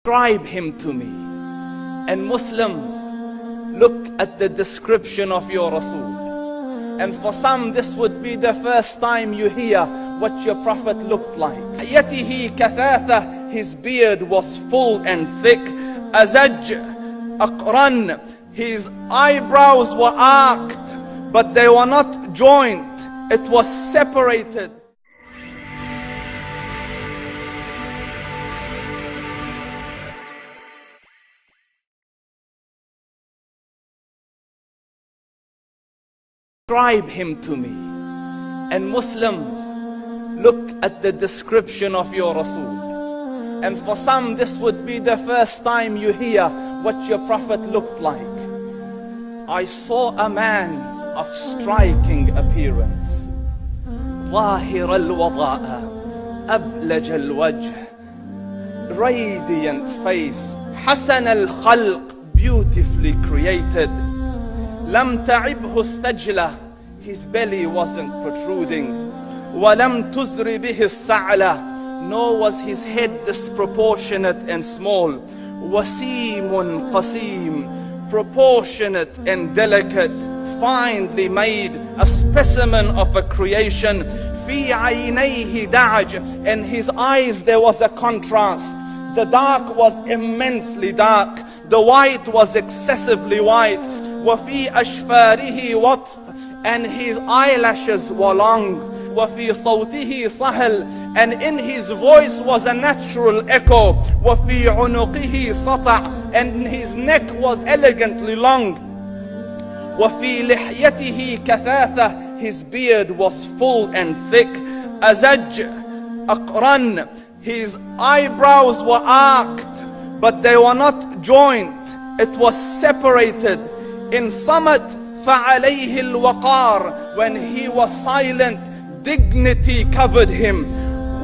Describe him to me. And Muslims, look at the description of your Rasul. And for some, this would be the first time you hear what your Prophet looked like. يَتِهِ كَثَاثَةً, his beard was full and thick. أَزَجْ أَقْرَنْ, his eyebrows were arched, but they were not joined. It was separated. Describe him to me. And Muslims, look at the description of your Rasul. And for some, this would be the first time you hear what your Prophet looked like. I saw a man of striking appearance. ظاهر الوضاء أبلج الوجه, radiant face, حسن الخلق, beautifully created. لم تعبه الثجلة, his belly wasn't protruding. ولم تزر به السعلة, nor was his head disproportionate and small. وسيم قسيم, proportionate and delicate, finely made, a specimen of a creation. في عينيه دعج, in his eyes there was a contrast. The dark was immensely dark, the white was excessively white. وفي أشفاره وطف, and his eyelashes were long. وفي صوته صهل, and in his voice was a natural echo. وفي عنقه سطع, and his neck was elegantly long. وفي لحيته كثاثة, his beard was full and thick. أزج أقرن, his eyebrows were arched, but they were not joined. It was separated. In Samat فعليه الوقار, when he was silent, dignity covered him.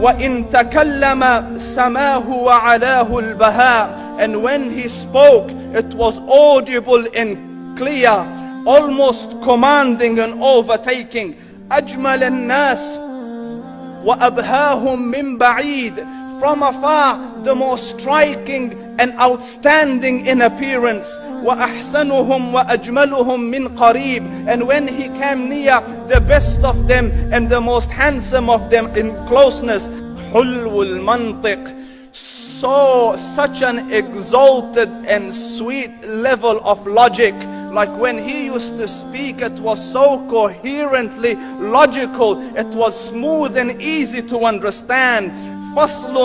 وإن تكلم سماه وعلاه البهاء, and when he spoke, it was audible and clear, almost commanding and overtaking. أجمل الناس وأبهاهم من بعيد, from afar the most striking and outstanding in appearance. وأحسنهم وأجملهم من قريب, and when he came near, the best of them and the most handsome of them in closeness. حلو المنطق, such an exalted and sweet level of logic. Like when he used to speak, it was so coherently logical, it was smooth and easy to understand. فصل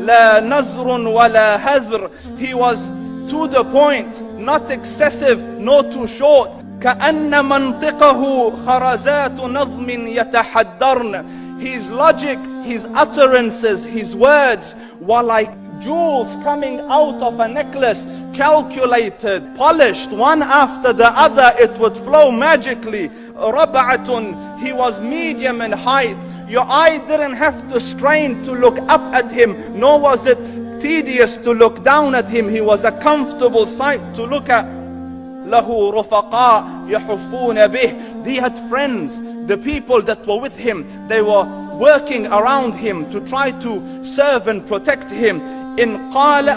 لا نزر ولا هذر, he was to the point, not excessive nor too short. كأن منطقه خرزات نظم يتحدرن, his logic, his utterances, his words were like jewels coming out of a necklace, calculated, polished, one after the other, it would flow magically. ربعة, he was medium in height. Your eye didn't have to strain to look up at him, nor was it tedious to look down at him. He was a comfortable sight to look at. له رفقاء يحفون به, he had friends, the people that were with him, they were working around him to try to serve and protect him. إن قال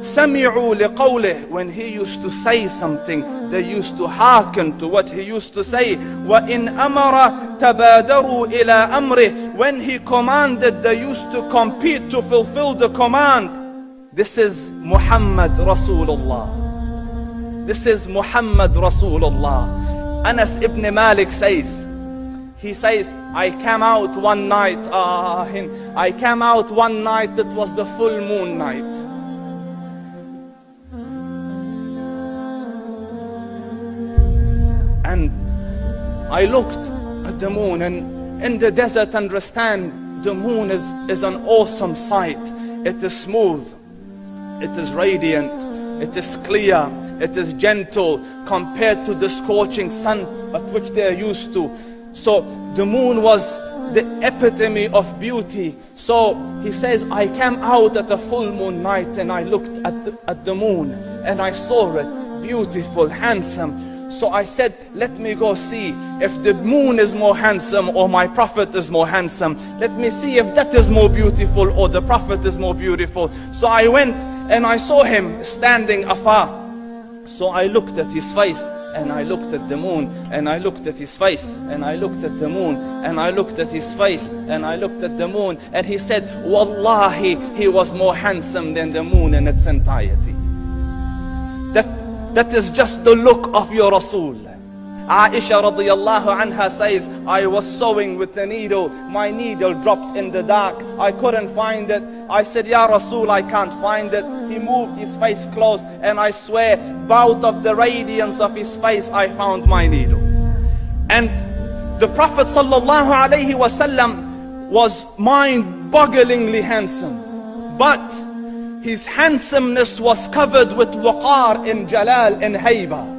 سمعوا لقوله, when he used to say something, they used to hearken to what he used to say. وإن أمر تبادروا إلى أمره, when he commanded, they used to compete to fulfill the command. This is Muhammad Rasulullah. This is Muhammad Rasulullah. Anas ibn Malik says, he says, I came out one night, it was the full moon night. And I looked at the moon, and in the desert, understand, the moon is an awesome sight. It is smooth, it is radiant, it is clear, it is gentle compared to the scorching sun at which they are used to. So the moon was the epitome of beauty. So he says, I came out at a full moon night and I looked at the moon and I saw it beautiful, handsome. So I said, let me go see if the moon is more handsome or my Prophet is more handsome. Let me see if that is more beautiful or the Prophet is more beautiful. So I went and I saw him standing afar. So I looked at his face, and I looked at the moon, and I looked at his face, and I looked at the moon, and I looked at his face, and I looked at the moon, and he said, Wallahi, he was more handsome than the moon in its entirety. That is just the look of your Rasul. Aisha radiyallahu anha says, I was sewing with the needle. My needle dropped in the dark. I couldn't find it. I said, Ya Rasul, I can't find it. He moved his face close, and I swear, out of the radiance of his face, I found my needle. And the Prophet sallallahu alaihi wasallam was mind-bogglingly handsome. But his handsomeness was covered with waqar in jalal and hayba.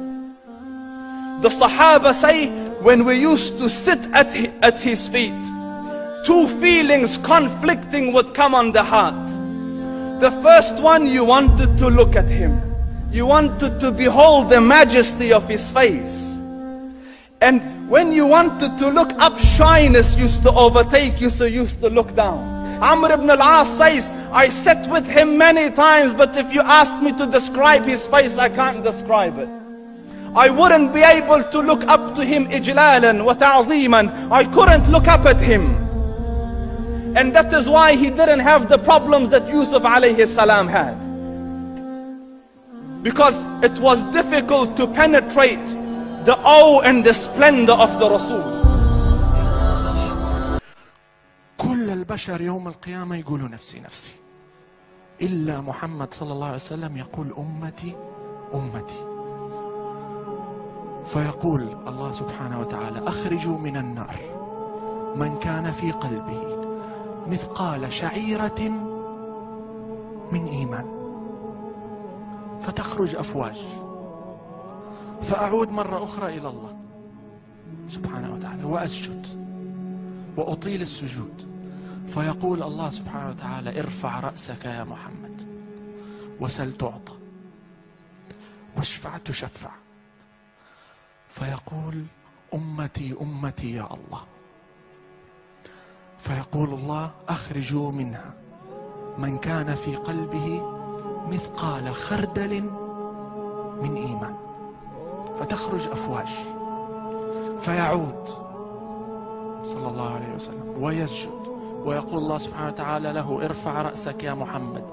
The Sahaba say, when we used to sit at his feet, two feelings conflicting would come on the heart. The first one, you wanted to look at him. You wanted to behold the majesty of his face. And when you wanted to look up, shyness used to overtake you, so you used to look down. Amr ibn al-As says, I sat with him many times, but if you ask me to describe his face, I can't describe it. I wouldn't be able to look up to him ijlalan wa ta'zeeman. I couldn't look up at him. And that is why he didn't have the problems that Yusuf alayhi salam had. Because it was difficult to penetrate the awe and the splendor of the Rasul. كل البشر يوم القيامة يقولوا نفسي نفسي، إلا محمد صلى الله عليه وسلم يقول أمتي أمتي. فيقول الله سبحانه وتعالى أخرجوا من النار من كان في قلبه مثقال شعيرة من إيمان، فتخرج أفواج. فأعود مرة أخرى إلى الله سبحانه وتعالى وأسجد وأطيل السجود، فيقول الله سبحانه وتعالى ارفع رأسك يا محمد وسل تعطى واشفع تشفع. فيقول أمتي أمتي يا الله. فيقول الله أخرجوا منها من كان في قلبه مثقال خردل من إيمان، فتخرج أفواج. فيعود صلى الله عليه وسلم ويسجد ويقول الله سبحانه وتعالى له ارفع رأسك يا محمد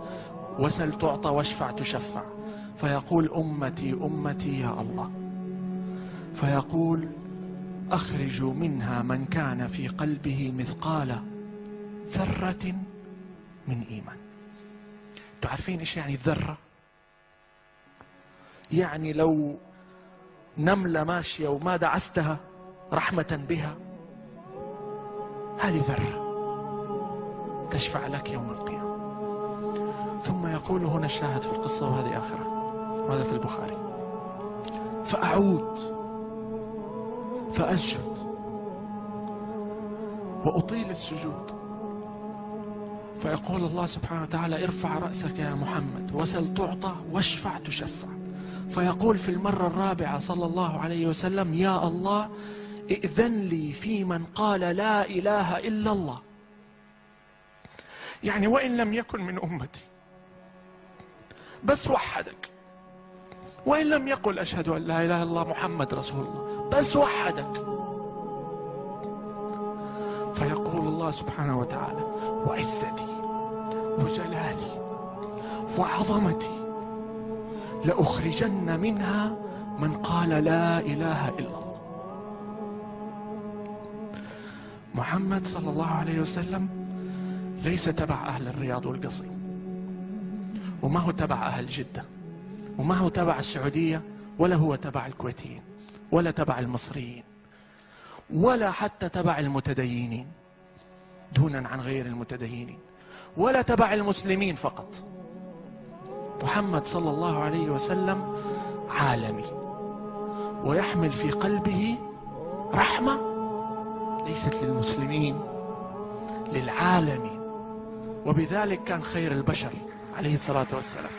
وسل تعطى واشفع تشفع. فيقول أمتي أمتي يا الله. فيقول أخرجوا منها من كان في قلبه مثقال ذرة من إيمان. تعرفين إيش يعني الذرة؟ يعني لو نملة ماشية وما دعستها رحمة بها، هذه ذرة تشفع لك يوم القيامة. ثم يقول هنا الشاهد في القصة، وهذه آخرة، وهذا في البخاري. فأعود فأسجد وأطيل السجود، فيقول الله سبحانه وتعالى ارفع رأسك يا محمد وسل تعطى واشفع تشفع. فيقول في المرة الرابعة صلى الله عليه وسلم يا الله ائذن لي في من قال لا إله إلا الله. يعني وإن لم يكن من أمتي بس وحدك، وإن لم يقل أشهد أن لا إله إلا الله محمد رسول الله، بس وحدك. فيقول الله سبحانه وتعالى وعزتي وجلالي وعظمتي لأخرجن منها من قال لا إله إلا الله. محمد صلى الله عليه وسلم ليس تبع أهل الرياض والقصيم، وما هو تبع أهل جدة، وما هو تبع السعودية، ولا هو تبع الكويتيين، ولا تبع المصريين، ولا حتى تبع المتدينين دونا عن غير المتدينين، ولا تبع المسلمين فقط. محمد صلى الله عليه وسلم عالمي، ويحمل في قلبه رحمة ليست للمسلمين، للعالمين. وبذلك كان خير البشر عليه الصلاة والسلام.